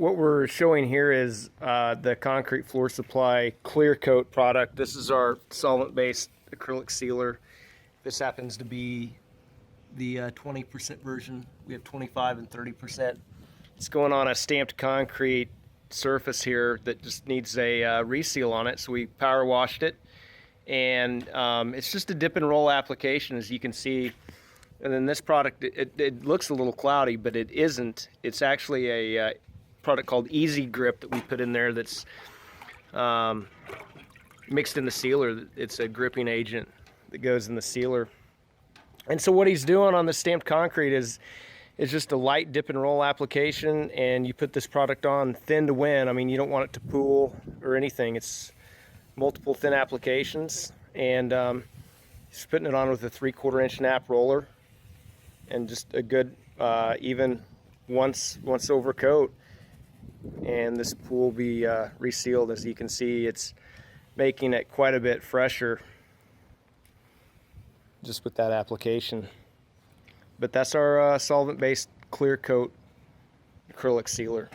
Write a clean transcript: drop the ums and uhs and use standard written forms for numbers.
what we're showing here is the concrete floor supply Klear Koat product. This is our solvent-based acrylic sealer. This happens to be the 20% version. We have 25 and 30%. It's going on a stamped concrete surface here that just needs a reseal on it, so we power washed it, and it's just a dip and roll application, as you can see. And then this product, it looks a little cloudy, but it isn't. It's actually a product called Easy Grip that we put in there that's mixed in the sealer. It's a gripping agent that goes in the sealer. And so what he's doing on the stamped concrete is just a light dip and roll application, and you put this product on thin to win. I mean, you don't want it to pool or anything. It's multiple thin applications, and he's putting it on with a 3/4 inch nap roller and just a good even once over coat, and this pool will be resealed. As you can see, it's making it quite a bit fresher just with that application. But that's our solvent-based Klear Koat acrylic sealer.